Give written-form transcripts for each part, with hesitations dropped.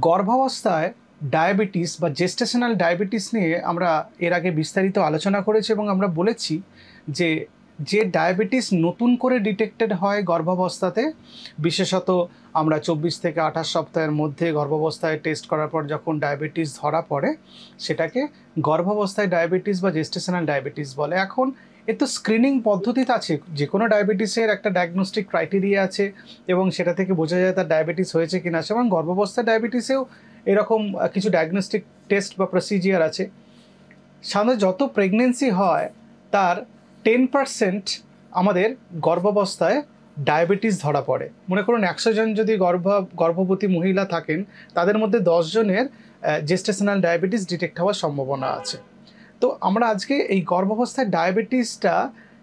গর্ভাবস্থায় ডায়াবেটিস বা gestational diabetes নিয়ে আমরা এর আগে বিস্তারিত আলোচনা করেছি এবং আমরা বলেছি যে যে ডায়াবেটিস নতুন করে ডিটেক্টেড হয় গর্ভাবস্থাতে, বিশেষত আমরা 24 থেকে 28 সপ্তাহের মধ্যে গর্ভাবস্থায় টেস্ট করার পর যখন ডায়াবেটিস ধরা পড়ে সেটাকে গর্ভাবস্থায় ডায়াবেটিস বা জেস্টেশনাল ডায়াবেটিস বলে। এখন এর তো স্ক্রিনিং পদ্ধতিতে আছে, যে কোনো ডায়াবেটিসের একটা ডায়াগনস্টিক ক্রাইটেরিয়া আছে এবং সেটা থেকে বোঝা যায় তার ডায়াবেটিস হয়েছে কিনা। এবং গর্ভাবস্থায় ডায়াবেটিসেও এরকম কিছু ডায়াগনস্টিক টেস্ট বা প্রসিজিয়ার আছে। সাধারণত যত প্রেগনেন্সি হয় তার 10% আমাদের গর্ভাবস্থায় ডায়াবেটিস ধরা পড়ে। মনে করুন 100 জন যদি গর্ভবতী মহিলা থাকেন, তাদের মধ্যে 10 জনের জেস্টেশনাল ডায়াবেটিস ডিটেক্ট হওয়ার সম্ভাবনা আছে। তো আমরা আজকে এই গর্ভাবস্থায় ডায়াবেটিসটা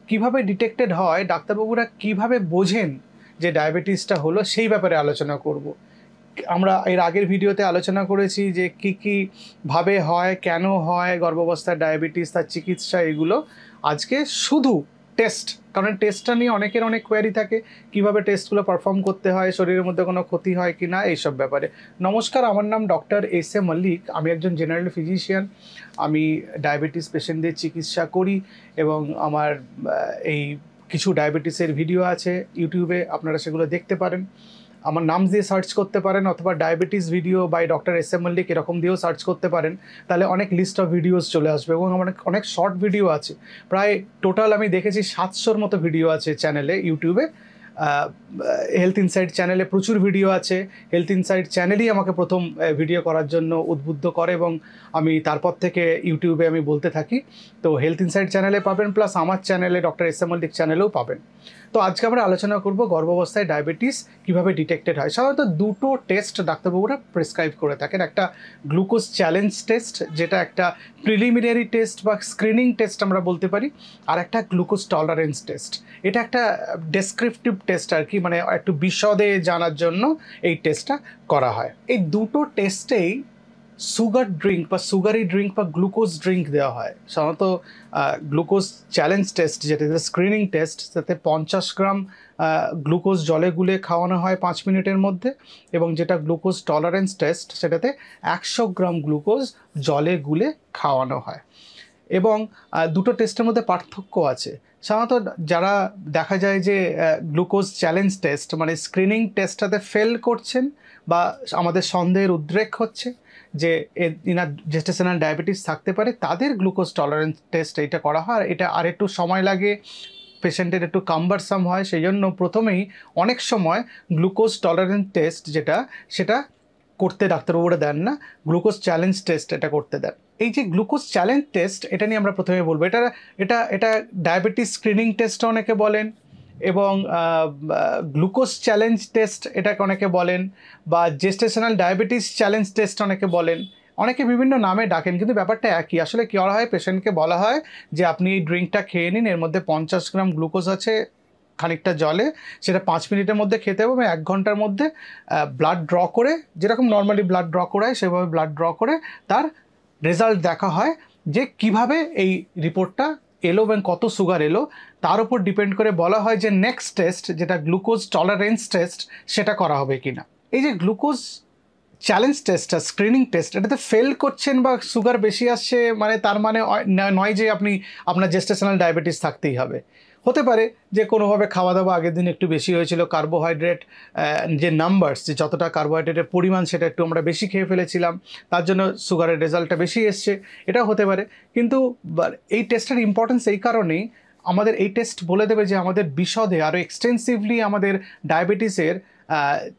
কিভাবে ডিটেক্টেড হয়, ডাক্তারবাবুরা কিভাবে বোঝেন যে ডায়াবেটিসটা হলো, সেই ব্যাপারে আলোচনা করব। আমরা এর আগের ভিডিওতে আলোচনা করেছি যে কী ভাবে হয়, কেন হয় গর্ভাবস্থায় ডায়াবেটিস, তার চিকিৎসা, এগুলো। আজকে শুধু টেস্ট, কারণ টেস্টটা নিয়ে অনেকের অনেক কোয়ারি থাকে, কিভাবে টেস্টগুলো পারফর্ম করতে হয়, শরীরের মধ্যে কোনো ক্ষতি হয় কি না, এইসব ব্যাপারে। নমস্কার, আমার নাম ডক্টর এস.এ. মল্লিক। আমি একজন জেনারেল ফিজিশিয়ান। আমি ডায়াবেটিস পেশেন্টদের চিকিৎসা করি এবং আমার এই কিছু ডায়াবেটিসের ভিডিও আছে ইউটিউবে, আপনারা সেগুলো দেখতে পারেন। আমার নাম দিয়ে সার্চ করতে পারেন, অথবা diabetes video by doctor S A. Mallick এরকম দিয়েও সার্চ করতে পারেন। তাহলে অনেক লিস্ট অফ ভিডিওস চলে আসবে এবং আমার অনেক শর্ট ভিডিও আছে। প্রায় টোটাল আমি দেখেছি 700-র মতো ভিডিও আছে চ্যানেলে, ইউটিউবে। হেলথ ইনসাইট চ্যানেলে প্রচুর ভিডিও আছে। হেলথ ইনসাইট চ্যানেলই আমাকে প্রথম ভিডিও করার জন্য উদ্বুদ্ধ করে এবং আমি তারপর থেকে ইউটিউবে আমি বলতে থাকি। তো হেলথ ইনসাইট চ্যানেলে পাবেন, প্লাস আমার চ্যানেলে ডক্টর এস.এ. মল্লিক চ্যানেলেও পাবেন। তো আজকে আমরা আলোচনা করব গর্ভাবস্থায় ডায়াবেটিস কিভাবে ডিটেক্টেড হয়। সাধারণত দুটো টেস্ট ডাক্তারবাবুরা প্রেসক্রাইব করে থাকেন। একটা গ্লুকোজ চ্যালেঞ্জ টেস্ট, যেটা একটা প্রিলিমিনারি টেস্ট বা স্ক্রিনিং টেস্ট আমরা বলতে পারি, আর একটা গ্লুকোজ টলারেন্স টেস্ট। এটা একটা ডেসক্রিপটিভ টেস্ট আর কি, মানে একটু বিশদে জানার জন্য এই টেস্টটা করা হয়। এই দুটো টেস্টেই সুগার ড্রিঙ্ক বা সুগারি ড্রিঙ্ক বা গ্লুকোজ ড্রিঙ্ক দেওয়া হয়। সাধারণত গ্লুকোজ চ্যালেঞ্জ টেস্ট, যেটা স্ক্রিনিং টেস্ট, তাতে 50 গ্রাম গ্লুকোজ জলে গুলে খাওয়ানো হয় 5 মিনিটের মধ্যে, এবং যেটা গ্লুকোজ টলারেন্স টেস্ট, সেটাতে 100 গ্রাম গ্লুকোজ জলে গুলে খাওয়ানো হয়। এবং দুটো টেস্টের মধ্যে পার্থক্য আছে। সাধারণত যারা দেখা যায় যে গ্লুকোজ চ্যালেঞ্জ টেস্ট মানে স্ক্রিনিং টেস্টটাতে ফেল করছেন বা আমাদের সন্দেহের উদ্রেক হচ্ছে যে ইনার জেস্টেশনাল ডায়াবেটিস থাকতে পারে, তাদের গ্লুকোজ টলারেন্স টেস্ট এটা করা হয়। এটা আর একটু সময় লাগে, পেশেন্টের একটু কাম্বারসাম হয়, সেই জন্য প্রথমেই অনেক সময় গ্লুকোজ টলারেন্স টেস্ট সেটা করতে ডাক্তারবাবুরা দেন না, গ্লুকোজ চ্যালেঞ্জ টেস্ট এটা করতে দেন। এই যে গ্লুকোজ চ্যালেঞ্জ টেস্ট, এটা নিয়ে আমরা প্রথমে বলবো। এটা ডায়াবেটিস স্ক্রিনিং টেস্ট অনেকে বলেন, এবং গ্লুকোজ চ্যালেঞ্জ টেস্ট এটাকে অনেকে বলেন, বা জেস্টেশনাল ডায়াবেটিস চ্যালেঞ্জ টেস্ট অনেকে বলেন। অনেকে বিভিন্ন নামে ডাকেন, কিন্তু ব্যাপারটা একই। আসলে কী করা হয়, পেশেন্টকে বলা হয় যে আপনি এই ড্রিঙ্কটা খেয়ে নিন, এর মধ্যে 50 গ্রাম গ্লুকোজ আছে খানিকটা জলে, সেটা 5 মিনিটের মধ্যে খেতে হবে, এবং 1 ঘন্টার মধ্যে ব্লাড ড্র করে, যেরকম নর্মালি ব্লাড ড্র করা হয় সেভাবে ব্লাড ড্র করে তার রেজাল্ট দেখা হয় যে কিভাবে এই রিপোর্টটা এলো এবং কত সুগার এলো। তার উপর ডিপেন্ড করে বলা হয় যে নেক্সট টেস্ট, যেটা গ্লুকোজ টলারেন্স টেস্ট, সেটা করা হবে কিনা। এই যে গ্লুকোজ চ্যালেঞ্জ টেস্টটা স্ক্রিনিং টেস্ট, এটাতে ফেল করছেন বা সুগার বেশি আসছে মানে তার মানে নয় যে আপনার জেস্টেশনাল ডায়াবেটিস থাকতেই হবে। হতে পারে যে কোনোভাবে খাওয়া দাওয়া আগের দিন একটু বেশি হয়েছিল, কার্বোহাইড্রেট যে নাম্বারস, যে যতটা কার্বোহাইড্রেটের পরিমাণ সেটা একটু আমরা বেশি খেয়ে ফেলেছিলাম, তার জন্য সুগারের রেজাল্টটা বেশি এসছে, এটাও হতে পারে। কিন্তু এই টেস্টের ইম্পর্টেন্স এই কারণেই, আমাদের এই টেস্ট বলে দেবে যে আমাদের বিশদে আরও এক্সটেন্সিভলি আমাদের ডায়াবেটিসের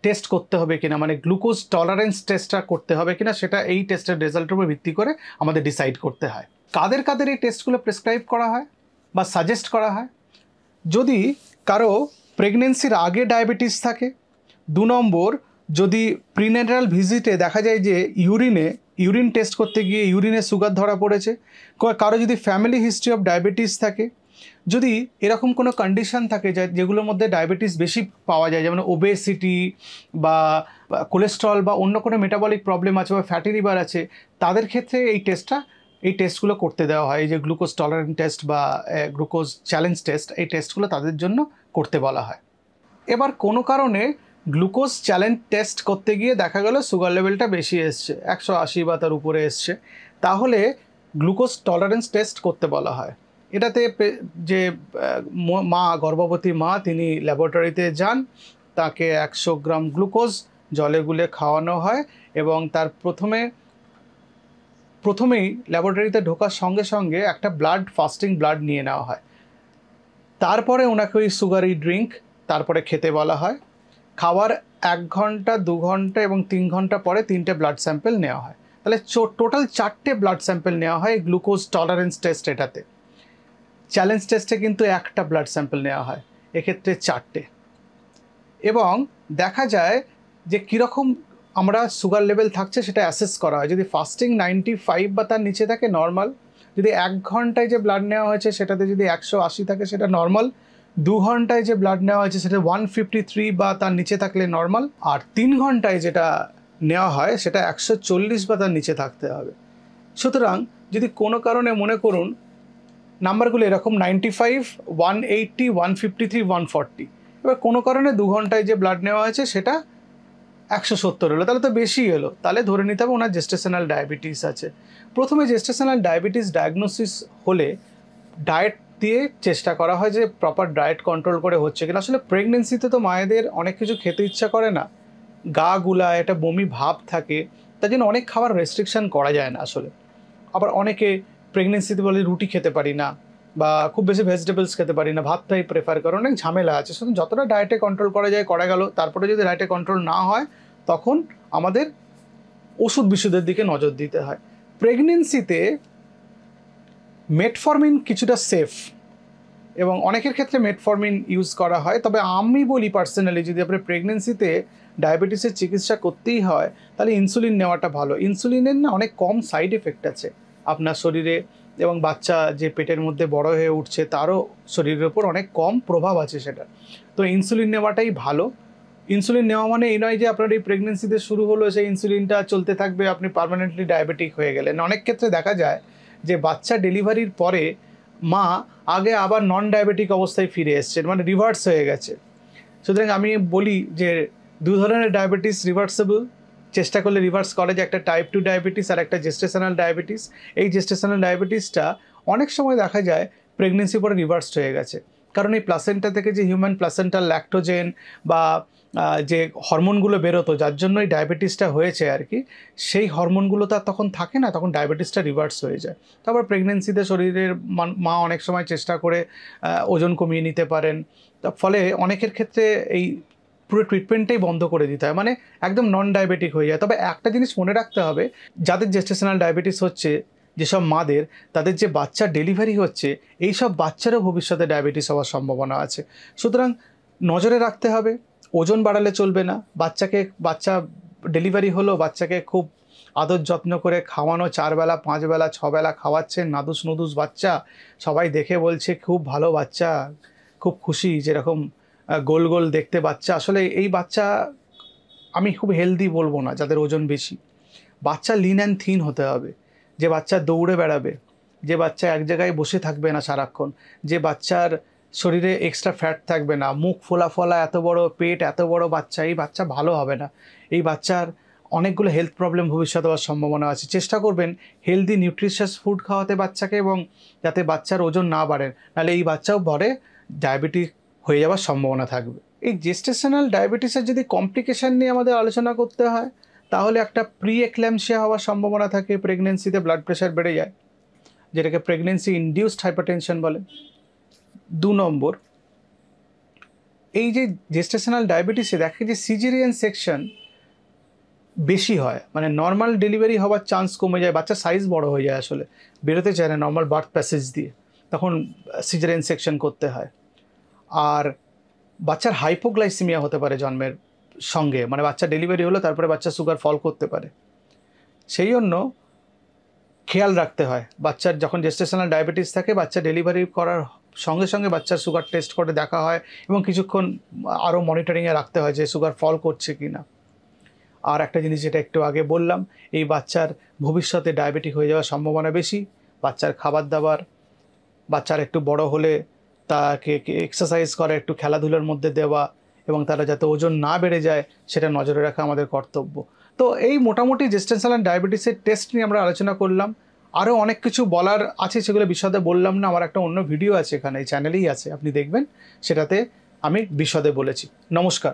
টেস্ট করতে হবে কিনা, মানে গ্লুকোজ টলারেন্স টেস্টটা করতে হবে কিনা, সেটা এই টেস্টের রেজাল্টের উপর ভিত্তি করে আমাদের ডিসাইড করতে হয়। কাদের কাদের এই টেস্টগুলো প্রেসক্রাইব করা হয় বা সাজেস্ট করা হয়? যদি কারো প্রেগনেন্সির আগে ডায়াবেটিস থাকে, 2 নম্বর, যদি প্রিনেটাল ভিজিটে দেখা যায় যে ইউরিন টেস্ট করতে গিয়ে ইউরিনে সুগার ধরা পড়েছে, কারো যদি ফ্যামিলি হিস্ট্রি অফ ডায়াবেটিস থাকে, যদি এরকম কোনো কন্ডিশন থাকে যেগুলোর মধ্যে ডায়াবেটিস বেশি পাওয়া যায়, যেমন ওবেসিটি বা কোলেস্ট্রল বা অন্য কোনো মেটাবলিক প্রবলেম আছে বা ফ্যাটি লিভার আছে, তাদের ক্ষেত্রে এই টেস্টগুলো করতে দেওয়া হয়। এই যে গ্লুকোজ টলারেন্স টেস্ট বা গ্লুকোজ চ্যালেঞ্জ টেস্ট, এই টেস্টগুলো তাদের জন্য করতে বলা হয়। এবার কোনো কারণে গ্লুকোজ চ্যালেঞ্জ টেস্ট করতে গিয়ে দেখা গেল সুগার লেভেলটা বেশি এসছে, 180 বা তার উপরে এসছে, তাহলে গ্লুকোজ টলারেন্স টেস্ট করতে বলা হয়। এটাতে যে মা, গর্ভবতী মা, তিনি ল্যাবরেটরিতে যান, তাকে 100 গ্রাম গ্লুকোজ জলে গুলে খাওয়ানো হয় এবং তার প্রথমেই ল্যাবরেটরিতে ঢোকার সঙ্গে সঙ্গে একটা ফাস্টিং ব্লাড নিয়ে নেওয়া হয়। তারপরে ওনাকে ওই সুগারি ড্রিঙ্ক তারপরে খেতে বলা হয়। খাওয়ার 1 ঘন্টা, 2 ঘন্টা এবং 3 ঘন্টা পরে 3টে ব্লাড স্যাম্পেল নেওয়া হয়। তাহলে টোটাল 4টে ব্লাড স্যাম্পেল নেওয়া হয় গ্লুকোজ টলারেন্স টেস্ট। এটাতে চ্যালেঞ্জ টেস্টে কিন্তু 1টা ব্লাড স্যাম্পেল নেওয়া হয়, এক্ষেত্রে 4টে। এবং দেখা যায় যে কীরকম আমরা সুগার লেভেল থাকছে সেটা অ্যাসেস করা হয়। যদি ফাস্টিং 95 বা তার নিচে থাকে নর্মাল, যদি 1 ঘন্টায় যে ব্লাড নেওয়া হয়েছে সেটাতে যদি 180 থাকে সেটা নর্মাল, 2 ঘন্টায় যে ব্লাড নেওয়া হয়েছে সেটা 153 বা তার নিচে থাকলে নর্মাল, আর 3 ঘন্টায় যেটা নেওয়া হয় সেটা 140 বা তার নিচে থাকতে হবে। সুতরাং যদি কোনো কারণে মনে করুন নাম্বারগুলো এরকম 95, 180, 153, 140, এবার কোনো কারণে 2 ঘন্টায় যে ব্লাড নেওয়া হয়েছে সেটা 170 এলো, তাহলে তো বেশি এলো, তাহলে ধরে নিতে হবে ওনার জেস্টেশনাল ডায়াবেটিস আছে। প্রথমে জেস্টেশনাল ডায়াবেটিস ডায়াগনোসিস হলে ডায়েট দিয়ে চেষ্টা করা হয় যে প্রপার ডায়েট কন্ট্রোল করে হচ্ছে কিনা। আসলে প্রেগনেন্সিতে তো মায়েদের অনেক কিছু খেতে ইচ্ছা করে না, গা গুলায়, একটা বমি ভাব থাকে, তার জন্য অনেক খাবার রেস্ট্রিকশন করা যায় না আসলে। আবার অনেকে প্রেগনেন্সিতে বলে রুটি খেতে পারি না বা খুব বেশি ভেজিটেবলস খেতে পারি না, ভাতটাই প্রেফার করে, অনেক ঝামেলা আছে। শুধু যতটা ডায়েটে কন্ট্রোল করা যায় করা গেল। তারপরে যদি ডায়েটে কন্ট্রোল না হয় তখন আমাদের ওষুধ বিষুধের দিকে নজর দিতে হয়। প্রেগনেন্সিতে মেটফরমিন কিছুটা সেফ এবং অনেকের ক্ষেত্রে মেটফরমিন ইউজ করা হয়, তবে আমি বলি পার্সোনালি যদি আপনার প্রেগনেন্সিতে ডায়াবেটিসের চিকিৎসা করতেই হয় তাহলে ইনসুলিন নেওয়াটা ভালো। ইনসুলিনের না অনেক কম সাইড এফেক্ট আছে আপনার শরীরে, এবং বাচ্চা যে পেটের মধ্যে বড় হয়ে উঠছে তারও শরীরের ওপর অনেক কম প্রভাব আছে সেটা। তো ইনসুলিন নেওয়াটাই ভালো। ইনসুলিন নেওয়া মানে এই নয় যে আপনার এই প্রেগনেন্সিতে শুরু হলো সেই ইনসুলিনটা চলতে থাকবে, আপনি পার্মানেন্টলি ডায়াবেটিক হয়ে গেলেন। অনেক ক্ষেত্রে দেখা যায় যে বাচ্চা ডেলিভারির পরে মা আগে আবার নন ডায়াবেটিক অবস্থায় ফিরে এসছেন, মানে রিভার্স হয়ে গেছে। সুতরাং আমি বলি যে 2 ধরনের ডায়াবেটিস রিভার্সেবল, চেষ্টা করলে রিভার্স করা যায়, একটা টাইপ 2 ডায়াবেটিস আর একটা জেস্টেশনাল ডায়াবেটিস। এই জেস্টেশনাল ডায়াবেটিসটা অনেক সময় দেখা যায় প্রেগনেন্সি পরে রিভার্সড হয়ে গেছে, কারণ এই প্লাসেন্টা থেকে যে হিউম্যান প্লাসেন্টাল ল্যাক্টোজেন বা যে হরমোনগুলো বেরোতো যার জন্য এই ডায়াবেটিসটা হয়েছে আর কি, সেই হরমোনগুলো তো আর তখন থাকে না, তখন ডায়াবেটিসটা রিভার্স হয়ে যায়। তারপর প্রেগনেন্সিতে শরীরের মা অনেক সময় চেষ্টা করে ওজন কমিয়ে নিতে পারেন, তার ফলে অনেকের ক্ষেত্রে এই পুরো ট্রিটমেন্টটাই বন্ধ করে দিতে হয়, মানে একদম নন ডায়াবেটিক হয়ে যায়। তবে একটা জিনিস মনে রাখতে হবে, যাদের জেস্টেশনাল ডায়াবেটিস হচ্ছে, যেসব মাদের, তাদের যে বাচ্চা ডেলিভারি হচ্ছে, এই সব বাচ্চারও ভবিষ্যতে ডায়াবেটিস হওয়ার সম্ভাবনা আছে। সুতরাং নজরে রাখতে হবে, ওজন বাড়ালে চলবে না। বাচ্চা ডেলিভারি হলো, বাচ্চাকে খুব আদর যত্ন করে খাওয়ানো, 4 বেলা 5 বেলা 6 বেলা খাওয়াচ্ছেন, নাদুস নুদুস বাচ্চা, সবাই দেখে বলছে খুব ভালো বাচ্চা, খুব খুশি, যেরকম গোল গোল দেখতে বাচ্চা। আসলে এই বাচ্চা আমি খুব হেলদি বলবো না যাদের ওজন বেশি। বাচ্চা লিন অ্যান্ড থিন হতে হবে, যে বাচ্চা দৌড়ে বেড়াবে, যে বাচ্চা এক জায়গায় বসে থাকবে না সারাক্ষণ, যে বাচ্চার শরীরে এক্সট্রা ফ্যাট থাকবে না, মুখ ফোলা ফোলা, এত বড় পেট, এত বড় বাচ্চা, এই বাচ্চা ভালো হবে না। এই বাচ্চার অনেকগুলো হেলথ প্রবলেম ভবিষ্যতে হওয়ার সম্ভাবনা আছে। চেষ্টা করবেন হেলদি নিউট্রিশিয়াস ফুড খাওয়াতে বাচ্চাকে, এবং যাতে বাচ্চার ওজন না বাড়ে, নাহলে এই বাচ্চাও পরে ডায়াবেটিক হয়ে যাওয়ার সম্ভাবনা থাকবে। এই জেস্টেশনাল ডায়াবেটিসের যদি কমপ্লিকেশান নিয়ে আমাদের আলোচনা করতে হয়, তাহলে একটা প্রি এক্ল্যাম্পসিয়া হওয়ার সম্ভাবনা থাকে, প্রেগনেন্সিতে ব্লাড প্রেশার বেড়ে যায়, যেটাকে প্রেগনেন্সি ইনডিউসড হাইপারটেনশন বলে। 2 নম্বর, এই যে জেস্টেশনাল ডায়াবেটিসে দেখে যে সিজারিয়ান সেকশন বেশি হয়, মানে নর্মাল ডেলিভারি হওয়ার চান্স কমে যায়, বাচ্চার সাইজ বড় হয়ে যায়, আসলে বেরোতে চায় না নর্মাল বার্থ প্যাসেজ দিয়ে, তখন সিজারিয়ান সেকশন করতে হয়। আর বাচ্চার হাইপোগ্লাইসিমিয়া হতে পারে জন্মের সঙ্গে, মানে বাচ্চা ডেলিভারি হলো তারপরে বাচ্চা সুগার ফল করতে পারে। সেই জন্য খেয়াল রাখতে হয়, বাচ্চার যখন জেস্টেশনাল ডায়াবেটিস থাকে, বাচ্চা ডেলিভারি করার সঙ্গে সঙ্গে বাচ্চার সুগার টেস্ট করে দেখা হয় এবং কিছুক্ষণ আরও মনিটরিংয়ে রাখতে হয় যে সুগার ফল করছে কি না। আর একটা জিনিস যেটা একটু আগে বললাম, এই বাচ্চার ভবিষ্যতে ডায়াবেটিক হয়ে যাওয়ার সম্ভাবনা বেশি। বাচ্চার খাবার দাবার, বাচ্চার একটু বড় হলে তাকে এক্সারসাইজ করা, একটু খেলাধুলার মধ্যে দেওয়া, এবং তারা যাতে ওজন না বেড়ে যায় সেটা নজরে রাখা আমাদের কর্তব্য। তো এই মোটামুটি জেস্টেশনাল ডায়াবেটিসের টেস্ট নিয়ে আমরা আলোচনা করলাম। আরও অনেক কিছু বলার আছে, সেগুলো বিশদে বললাম না। আমার একটা অন্য ভিডিও আছে এখানে, এই চ্যানেলেই আছে, আপনি দেখবেন, সেটাতে আমি বিশদে বলেছি। নমস্কার।